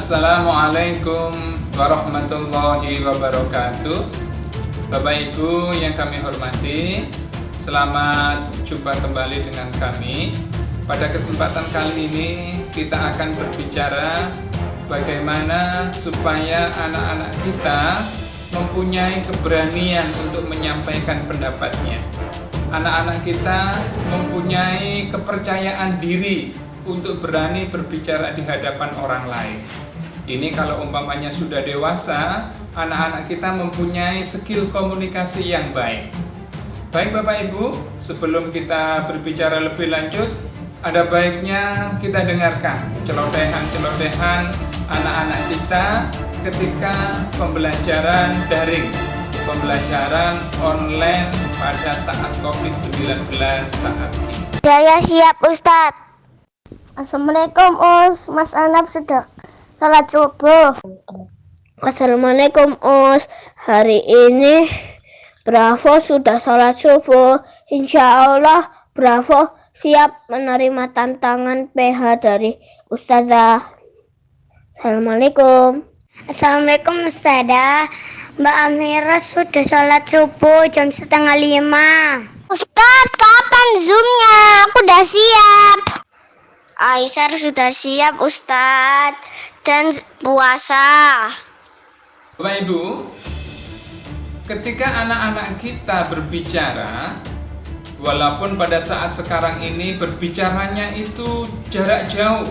Assalamualaikum warahmatullahi wabarakatuh. Bapak Ibu yang kami hormati, selamat jumpa kembali dengan kami. Pada kesempatan kali ini kita akan berbicara bagaimana supaya anak-anak kita mempunyai keberanian untuk menyampaikan pendapatnya. Anak-anak kita mempunyai kepercayaan diri untuk berani berbicara di hadapan orang lain. Ini kalau umpamanya sudah dewasa, anak-anak kita mempunyai skill komunikasi yang baik. Baik Bapak Ibu, sebelum kita berbicara lebih lanjut, ada baiknya kita dengarkan celotehan-celotehan anak-anak kita ketika pembelajaran daring, pembelajaran online pada saat COVID-19 saat ini. Saya siap Ustadz. Assalamualaikum Mas Anab sudah salat subuh. Assalamualaikum hari ini Bravo sudah salat subuh. Insya Allah Bravo siap menerima tantangan PH dari Ustazah. Assalamualaikum. Assalamualaikum Ustazah. Mbak Amira sudah salat subuh jam 4:30. Ustadz, kapan Zoom-nya? Aku udah siap. Aisyah sudah siap Ustadz, dan puasa. Bapak Ibu, ketika anak-anak kita berbicara, walaupun pada saat sekarang ini berbicaranya itu jarak jauh,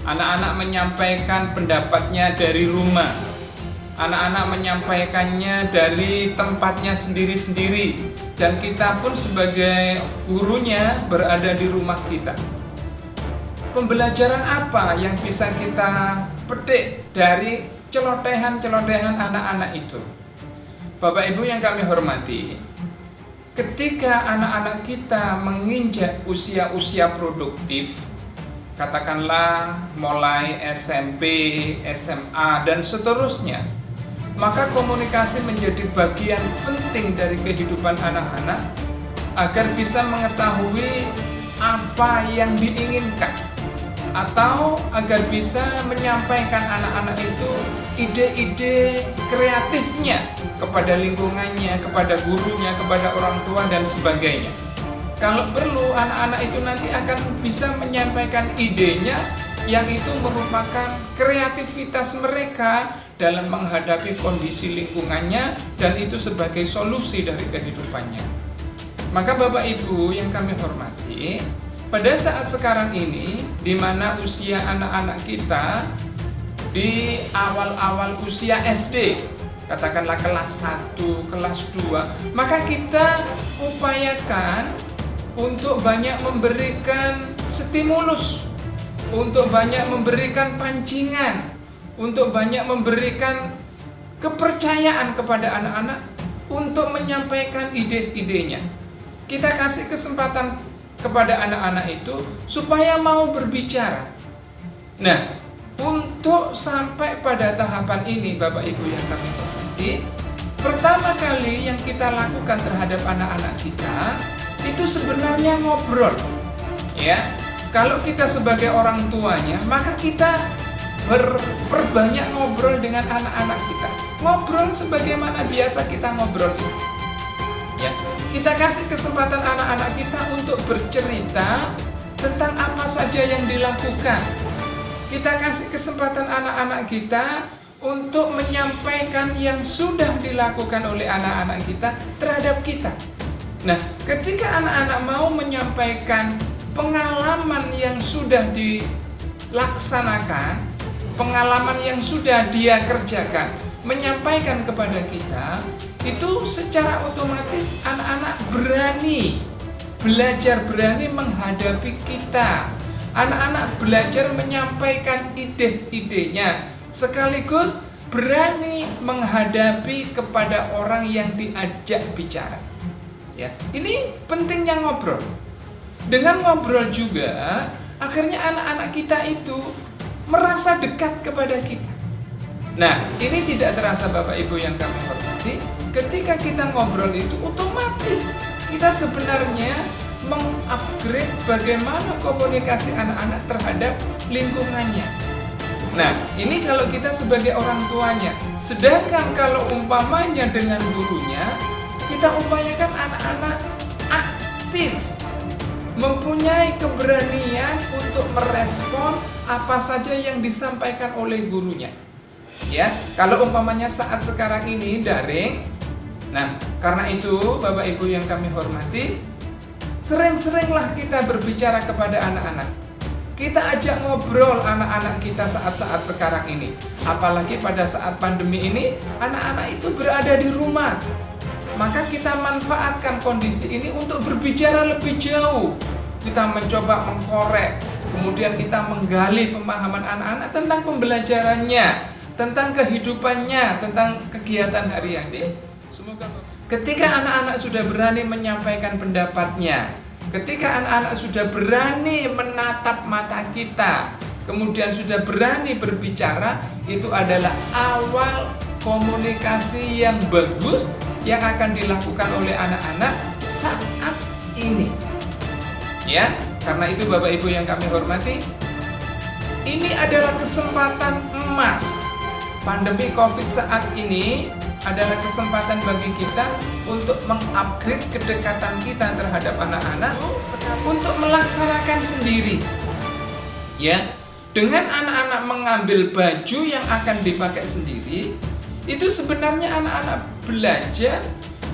anak-anak menyampaikan pendapatnya dari rumah, anak-anak menyampaikannya dari tempatnya sendiri-sendiri, dan kita pun sebagai gurunya berada di rumah kita. Pembelajaran apa yang bisa kita petik dari celotehan-celotehan anak-anak itu? Bapak Ibu yang kami hormati, ketika anak-anak kita menginjak usia-usia produktif, katakanlah mulai SMP, SMA, dan seterusnya, maka komunikasi menjadi bagian penting dari kehidupan anak-anak agar bisa mengetahui apa yang diinginkan, atau agar bisa menyampaikan anak-anak itu ide-ide kreatifnya kepada lingkungannya, kepada gurunya, kepada orang tua, dan sebagainya. Kalau perlu, anak-anak itu nanti akan bisa menyampaikan idenya yang itu merupakan kreativitas mereka dalam menghadapi kondisi lingkungannya, dan itu sebagai solusi dari kehidupannya. Maka Bapak Ibu yang kami hormati, pada saat sekarang ini, di mana usia anak-anak kita di awal-awal usia SD, katakanlah kelas 1, kelas 2, maka kita upayakan untuk banyak memberikan stimulus, untuk banyak memberikan pancingan, untuk banyak memberikan kepercayaan kepada anak-anak untuk menyampaikan ide-idenya. Kita kasih kesempatan kepada anak-anak itu supaya mau berbicara. Nah, untuk sampai pada tahapan ini Bapak Ibu yang kami hormati, pertama kali yang kita lakukan terhadap anak-anak kita itu sebenarnya ngobrol. Ya, kalau kita sebagai orang tuanya, maka kita berbanyak ngobrol dengan anak-anak kita. Ngobrol sebagaimana biasa kita ngobrol itu. Ya, kita kasih kesempatan anak-anak kita untuk bercerita tentang apa saja yang dilakukan. Kita kasih kesempatan anak-anak kita untuk menyampaikan yang sudah dilakukan oleh anak-anak kita terhadap kita. Nah, ketika anak-anak mau menyampaikan pengalaman yang sudah dilaksanakan, pengalaman yang sudah dia kerjakan, menyampaikan kepada kita, itu secara otomatis anak-anak berani menghadapi kita. Anak-anak belajar menyampaikan ide-idenya, sekaligus berani menghadapi kepada orang yang diajak bicara. Ya, ini pentingnya ngobrol. Dengan ngobrol juga, akhirnya anak-anak kita itu merasa dekat kepada kita. Nah, ini tidak terasa Bapak Ibu yang kami hormati, ketika kita ngobrol itu otomatis kita sebenarnya mengupgrade bagaimana komunikasi anak-anak terhadap lingkungannya. Nah, ini kalau kita sebagai orang tuanya. Sedangkan kalau umpamanya dengan gurunya, kita upayakan anak-anak aktif, mempunyai keberanian untuk merespon apa saja yang disampaikan oleh gurunya. Ya, kalau umpamanya saat sekarang ini daring. Nah, karena itu Bapak Ibu yang kami hormati, sering-seringlah kita berbicara kepada anak-anak. Kita ajak ngobrol anak-anak kita saat-saat sekarang ini. Apalagi pada saat pandemi ini, anak-anak itu berada di rumah. Maka kita manfaatkan kondisi ini untuk berbicara lebih jauh. Kita mencoba mengkorek, kemudian kita menggali pemahaman anak-anak tentang pembelajarannya, tentang kehidupannya, tentang kegiatan harian. Semoga ketika anak-anak sudah berani menyampaikan pendapatnya, ketika anak-anak sudah berani menatap mata kita, kemudian sudah berani berbicara, itu adalah awal komunikasi yang bagus yang akan dilakukan oleh anak-anak saat ini. Ya, karena itu Bapak Ibu yang kami hormati, ini adalah kesempatan emas. Pandemi Covid saat ini adalah kesempatan bagi kita untuk mengupgrade kedekatan kita terhadap anak-anak untuk melaksanakan sendiri. Ya, dengan anak-anak mengambil baju yang akan dipakai sendiri, itu sebenarnya anak-anak belajar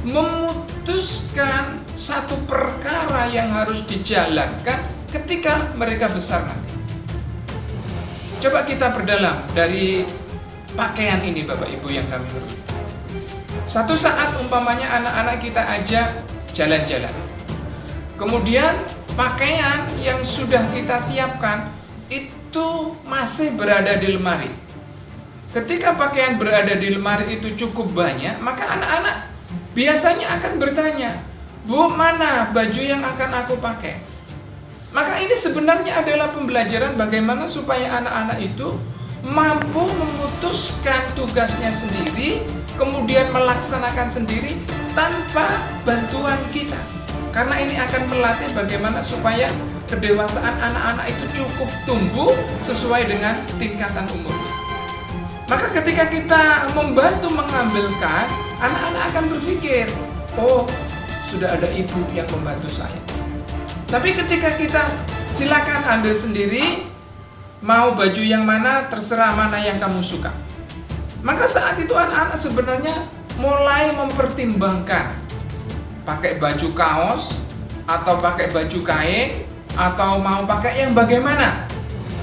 memutuskan satu perkara yang harus dijalankan ketika mereka besar nanti. Coba kita perdalam dari pakaian ini Bapak Ibu yang kami hormati. Satu saat umpamanya anak-anak kita ajak jalan-jalan. Kemudian pakaian yang sudah kita siapkan itu masih berada di lemari. Ketika pakaian berada di lemari itu cukup banyak, maka anak-anak biasanya akan bertanya, "Bu, mana baju yang akan aku pakai?" Maka ini sebenarnya adalah pembelajaran bagaimana supaya anak-anak itu mampu memutuskan tugasnya sendiri, kemudian melaksanakan sendiri tanpa bantuan kita. Karena ini akan melatih bagaimana supaya kedewasaan anak-anak itu cukup tumbuh sesuai dengan tingkatan umurnya. Maka ketika kita membantu mengambilkan, anak-anak akan berpikir, "Oh, sudah ada ibu yang membantu saya." Tapi ketika kita silakan ambil sendiri, mau baju yang mana, terserah mana yang kamu suka. Maka saat itu anak-anak sebenarnya mulai mempertimbangkan pakai baju kaos, atau pakai baju kain, atau mau pakai yang bagaimana.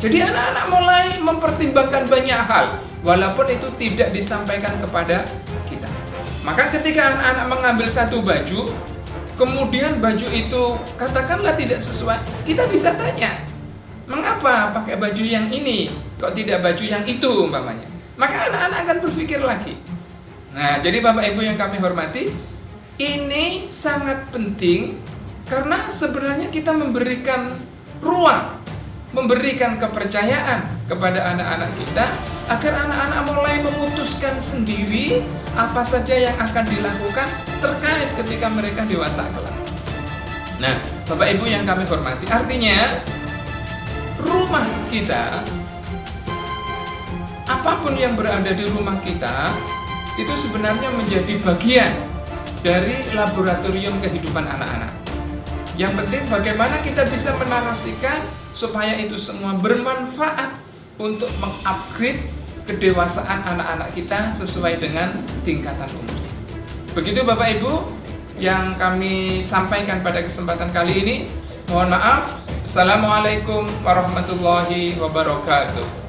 Jadi anak-anak mulai mempertimbangkan banyak hal, walaupun itu tidak disampaikan kepada kita. Maka ketika anak-anak mengambil satu baju, kemudian baju itu katakanlah tidak sesuai, kita bisa tanya, "Mengapa pakai baju yang ini, kok tidak baju yang itu?" umpamanya. Maka anak-anak akan berpikir lagi. Nah, jadi Bapak Ibu yang kami hormati, ini sangat penting karena sebenarnya kita memberikan ruang, memberikan kepercayaan kepada anak-anak kita agar anak-anak mulai memutuskan sendiri apa saja yang akan dilakukan terkait ketika mereka dewasa kelak. Nah, Bapak Ibu yang kami hormati, artinya rumah kita, apapun yang berada di rumah kita, itu sebenarnya menjadi bagian dari laboratorium kehidupan anak-anak. Yang penting bagaimana kita bisa menarasikan supaya itu semua bermanfaat untuk mengupgrade kedewasaan anak-anak kita sesuai dengan tingkatan umurnya. Begitu Bapak Ibu yang kami sampaikan pada kesempatan kali ini. Mohon maaf. Assalamualaikum warahmatullahi wabarakatuh.